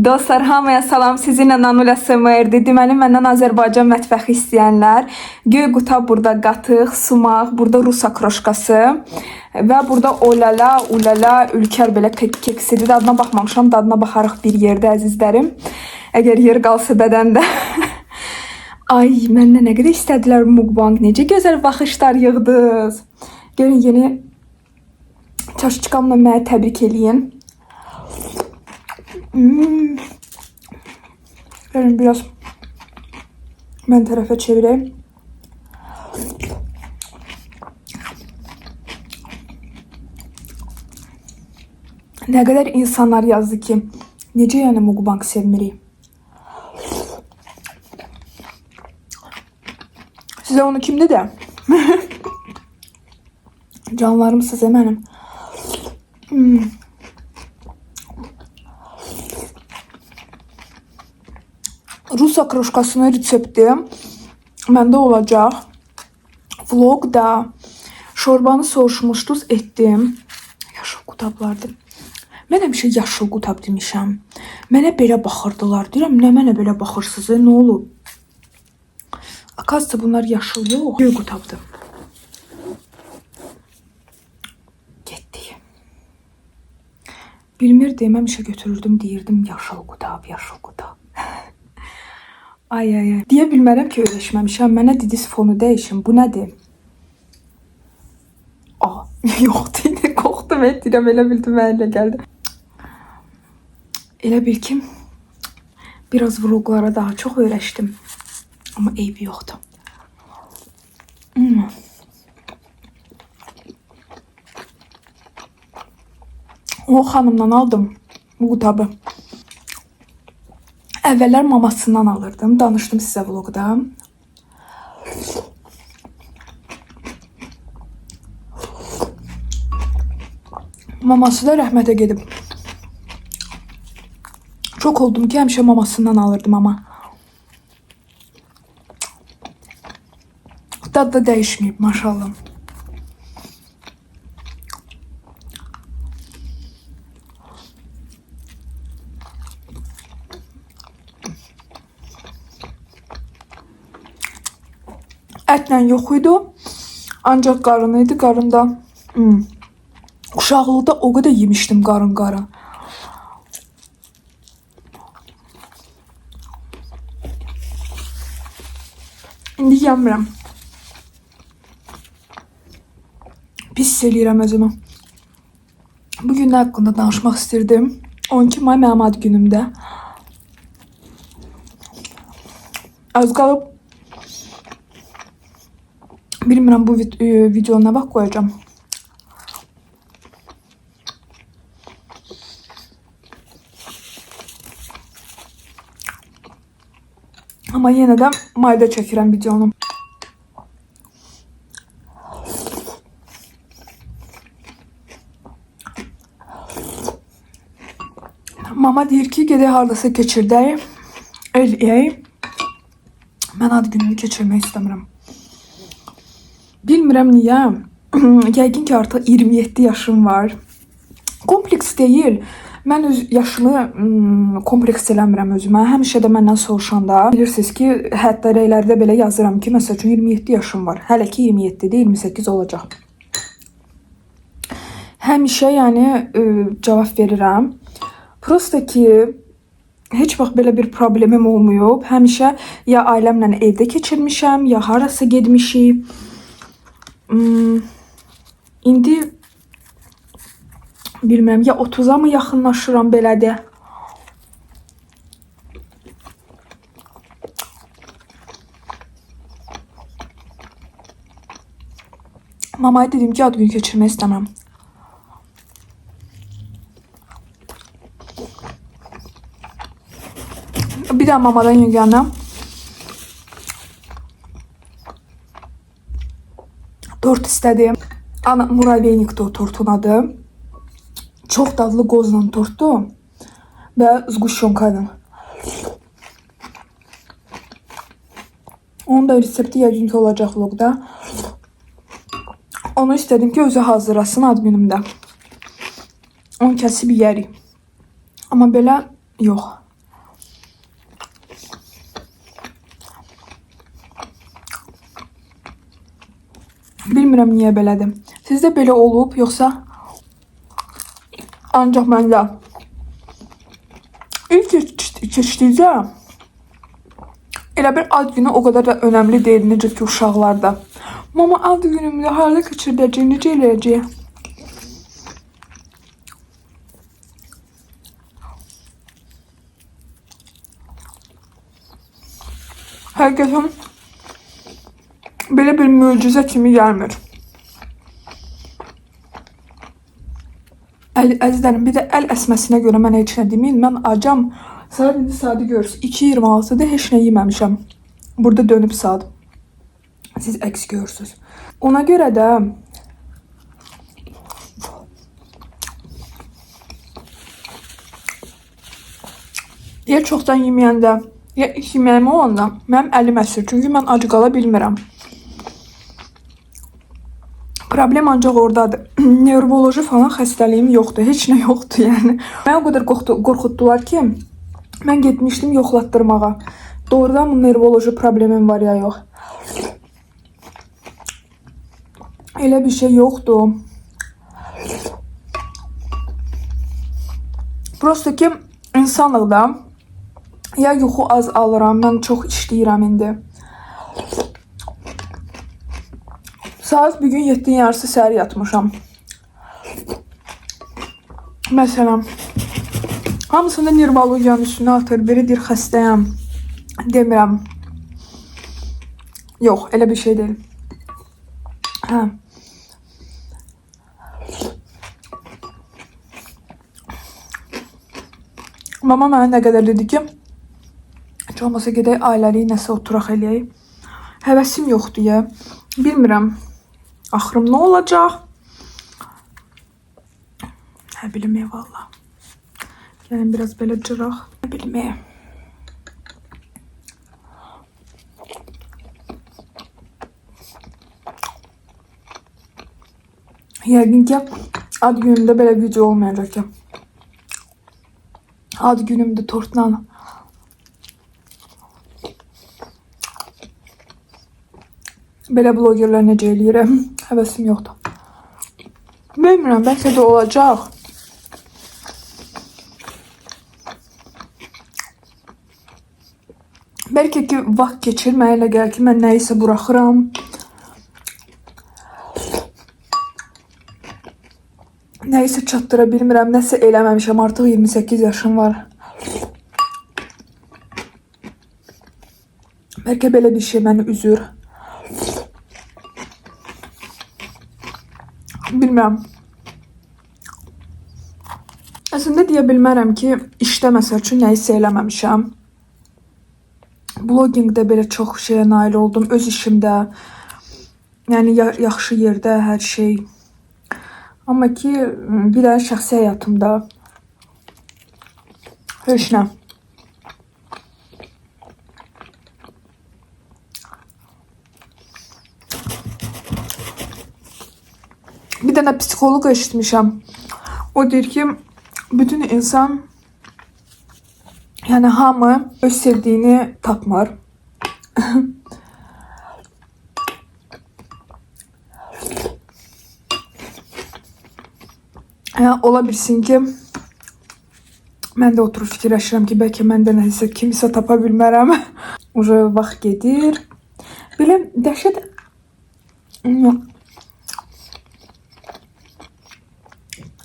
Dostlar, hamıya salam. Sizinlə Nanula SMR-dir. Deməli, məndən Azərbaycan mətbəxi istəyənlər. Göy qutab burada qatıq, sumaq, burada Rus akroşkası və burada olala, ulala, ülkər belə keksidir. Dadına baxmamışam, dadına baxarıq bir yerdə əzizlərim. Əgər yer qalsa bədəndə. Ay, məndən nə qədər istədilər mukbang. Necə gözəl baxışlar yığdınız. Gəlin yeni çaşçıqamla mənə təbrik eləyin. Gelin biraz ben tarafa çevireyim. Ne kadar insanlar yazdı ki necə yəni mukbang sevmirik. Size onu kim dedi? Canlarım size mənim. Rus akroşkasının resepti məndə olacaq. Vlogda şorbanı soğuşmuşduz etdim. Yaşıl qutablardır. Mən həmişə yaşıl qutab demişəm. Mənə belə baxırdılar. Deyirəm, nə mənə belə baxırsınız? Nə olub? Akazda bunlar yaşıl yox. Göy qutabdır. Getdik. Bilmirdim, həmişə götürürdüm, deyirdim yaşıl qutab, yaşıl qutab. Ay. Deyə bilmərəm ki, öyrəşməmişəm. Mənə dediniz fonu dəyişin. Bu nədir? Yox deyil. Qorxdum etdirəm. Elə bildim, mənə gəldi. Elə bil ki, biraz vloglara daha çox öyrəşdim. Amma eybi yoxdur. O xanımdan aldım bu qutabı. Əvvəllər mamasından alırdım. Danışdım sizə vlogda. Maması da rəhmətə gedib. Çok oldum ki həmişə mamasından alırdım ama. Dad da dəyişməyib maşallah. Ətlə yox idi. Ancaq qarın idi. Qarında uşaqlıqda o qədər yemişdim qarın. İndi yemmirəm. Pis eləyirəm özümü. Bugün nə haqqında danışmaq istirdim. 12 may mənim ad günümdə. Az qalıb. Bilmirəm bu videonu nə vaxt qoyacağım. Ama yenə də mayda çəkirəm videonu. Mama deyir ki, gedək hardasa keçirdək. Eləyək. Mən ad günümü keçirmək istəmirəm. Bilmirəm niyə. Yəqin ki artıq 27 yaşım var. Kompleks deyil. Mən öz yaşımı kompleks eləmirəm özümə. Həmişə də məndən soruşanda bilirsiniz ki, hətta rəylərdə belə yazıram ki, məsəl üçün 27 yaşım var. Hələ ki 27-dir, 28 olacaq. Həmişə yəni cavab verirəm. Prosta ki heç vaxt belə bir problemim olmayıb. Həmişə ya ailəmlə evdə keçirmişəm, ya harasa getmişik. İndi bilmirəm, ya 30'a mı yaxınlaşıram belədir. Mamaya dedim ki, ad günü keçirmək istəmirəm. Bir daha mamadan yeganə tort istədim. Muraveynikdir o tortun adı. Çok dadlı qozla tortdu və zquşyonkayla. Onun da resepti yəqin ki olacaq vlogda. Onu istedim ki özü hazırlasın ad günümdə. Onu kəsib yeyərik. Amma belə yox. Bilmirəm niyə belədir. Sizdə belə olub, yoxsa ancaq məndə? İlk keçdikcə elə bir ad günü o qədər də önəmli deyil, necə ki uşaqlarda. Mama ad günümdə harda keçirdəcək, necə eləyəcək? Həqiqətən belə bir möcüzə kimi gəlmir. Əzizlərim, bir də əl əsməsinə görə mən heç nə deməyin. Mən acam. Saat indi saati görürsünüz. 2:26-dır, heç nə yeməmişəm. Burada dönüb saat. Siz əks görürsünüz. Ona görə də ya çoxdan yeməyəndə, ya ilk yeməyim olanda mənim əlim əsir. Çünki mən ac qala bilmirəm. Problem ancaq oradadır. Nevroloji falan xəstəliyim yoxdur. Heç nə yoxdur yəni. Mən o qədər qorxutdular ki, mən getmişdim yoxlatdırmağa. Doğrudan nevroloji problemim var ya yox. Elə bir şey yoxdur. Prosto ki, insanlıqda ya yuxu az alıram, mən çox işləyirəm indi. Saat bugün 7-nin yarısı səhər yatmışam. Məsələn, hamısını nevrologiyanın üstünə atır, biri deyir xəstəyəm. Demirəm. Yox, elə bir şey deyil. Hə. Mama mənə nə qədər dedi ki, heç olmasa gedək ailəlik nəsə oturaq eləyək. Həvəsim yoxdur ya. Bilmirəm. Axırım nə olacaq? Hə, bilməyəm valla. Gəlin biraz belə cıraq. Hə, bilməyəm. Yəqin ki, ad günümdə belə video olmayacaq ki. Ad günümdə tortla. Belə blogerlər necə eləyirəm? Həvəsim yoxdur. Bilmirəm, bəlkə də olacaq. Bəlkə ki, vaxt keçir, mənə elə gəlir ki, mən nəyisə buraxıram. Nəyisə çatdıra bilmirəm, nəsə eləməmişəm, artıq 28 yaşım var. Bəlkə belə bir şey məni üzür. Bilmirəm. Əslində deyə bilmərəm ki, işdə məsəl üçün nəyisə eləməmişəm. Bloggingdə belə çox şeyə nail oldum, öz işimdə. Yəni, yaxşı yerdə hər şey. Amma ki, bir də şəxsi həyatımda heç nə. Bir dənə psixoloq eşitmişəm. O deyir ki, bütün insan, yəni hamı öz sevdiyini tapmır. Yəni, ola bilsin ki, mən də oturub fikirləşirəm ki, bəlkə mən də nəsə kimisə tapa bilmərəm. Uca vaxt gedir. Belə dəhşət...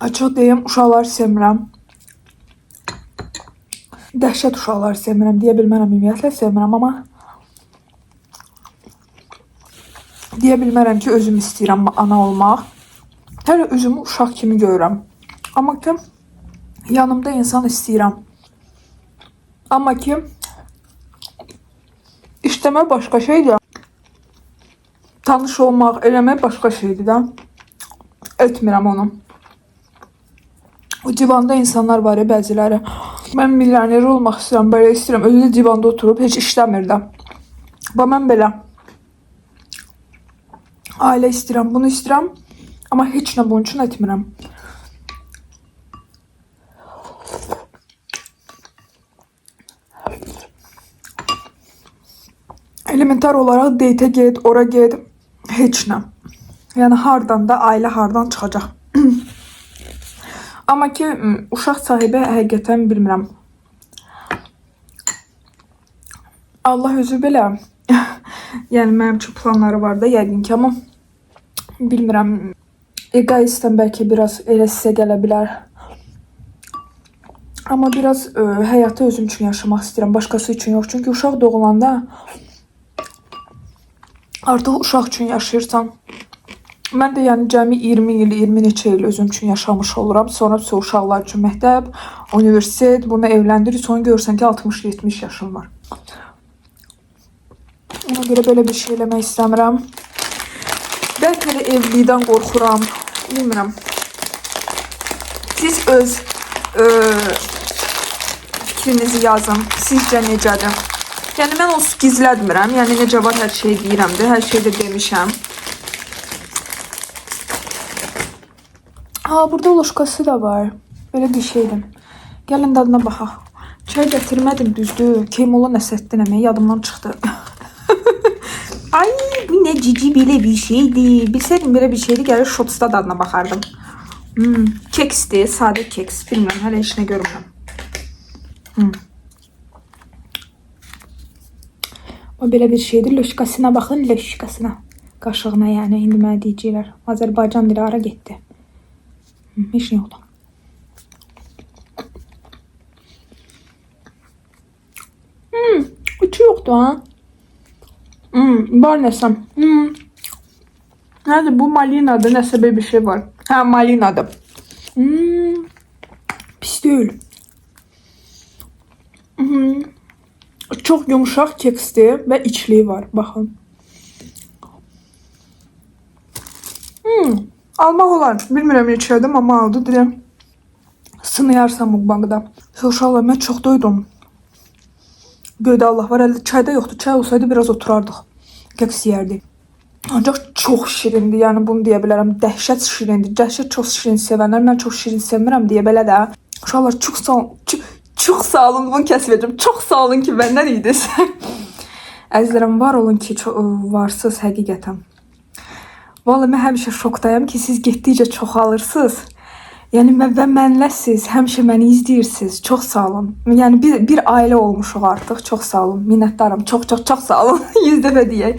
Açıq deyim, uşaqları sevmirəm. Dəhşət uşaqları sevmirəm. Deyə bilmərəm, ümumiyyətlə sevmirəm, amma deyə bilmərəm ki, özüm istəyirəm ana olmaq. Hələ özümü uşaq kimi görürəm. Amma ki, yanımda insan istəyirəm. Amma ki, işləmək başqa şeydir. Tanış olmaq, eləmək başqa şeydir də. Etmirəm onu. O divanda insanlar var ya, bəziləri. Mən milyoner olmaq istəyirəm, belə istəyirəm. Özü də divanda oturub, heç işləmir də. Və mən belə. Ailə istəyirəm, bunu istəyirəm. Amma heç nə bunun üçün etmirəm. Elementar olaraq date get, ora get. Heç nə. Yəni hardan da ailə hardan çıxacaq. Amma ki uşaq sahibi həqiqətən bilmirəm. Allah özü belə yəni mənim üçün planları var da yəqin ki, amma bilmirəm. Egoistəm bəlkə biraz elə sizə gələ bilər. Amma biraz həyatı özüm üçün yaşamaq istəyirəm, başqası üçün yox. Çünki uşaq doğulanda artıq uşaq üçün yaşayırsan. Mən də yəni cəmi 20 il, 20 neçə il özüm üçün yaşamış oluram. Sonra uşaqlar üçün məktəb, universitet, bunu evləndirir. Sonra görürsən ki 60-70 yaşım var. Ona görə belə bir şey eləmək istəmirəm. Bəlkə də evlilikdən qorxuram. Bilmirəm. Siz öz fikrinizi yazın. Sizcə necədir? Yəni mən onsuz gizlətmirəm. Yəni necə var hər şey deyirəm də, hər şeydə demişəm. Ha, burada loşkası da var. Belə bir şeydir. Gəlin dadına baxaq. Çay gətirmədim düzdür. Keymola Nəsrəddin əmi yadımdan çıxdı. Ay, bu nə cici belə bir şeydir. Bilsəydim belə bir şeydir, gəlir şotsda dadına baxardım. Keksdir, sadə keks. Bilmirəm, hələ heç nə görmürəm. O belə bir şeydir. Loşkasına baxın, loşkasına. Qaşığına yəni, indi mənə deyəcəklər. Azərbaycan dili ara getdi. Heç nə oldu. Uçu yoxdur ha. Var nəsəm. Nədir bu, malinadır, nəsə bir şey var. Hə, malinadır. Pis deyil. Çox yumuşaq keksdir və içliyi var. Baxın. Almaq olar. Bilmirəm neçədim, amma aldı deyəm. Sınayarsam mukbangda. Uşaqlar, mən çox doydum. Göydə Allah var, əldə çay da yoxdur. Çay olsaydı biraz oturardıq. Keks yeyərdik. Ancaq çox şirindir. Yəni bunu deyə bilərəm. Dəhşət şirindir. Dəhşət çox şirin sevənlər. Mən çox şirin sevmirəm deyə belə də. Uşaqlar, çox sağ olun. Bunu kəsməyəcəm. Çox sağ olun ki, məndən idiniz. Əzizlərim, var olun ki, varsınız həqiqətən. Vallahi mən həmişə şokdayım ki, siz getdikcə çoxalırsınız. Yəni və mənləsiz, həmişə məni izləyirsiniz. Çox sağ olun. Yəni bir ailə olmuşuq artıq. Çox sağ olun. Minnətdarım. Çox sağ olun. 100 dəfə deyək.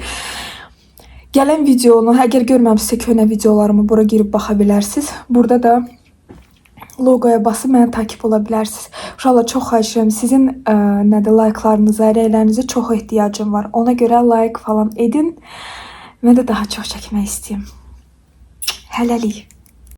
Gələn videonu, əgər görməmişsə köhnə videolarımı bura girib baxa bilərsiniz. Burada da logoya basıb mənə takip ola bilərsiniz. Uşaqlar, çox xahiş edirəm. Sizin like'larınıza, rəylərinizə çox ehtiyacım var. Ona görə like falan edin. Mən də daha çox çəkmək istəyim. Hələlik.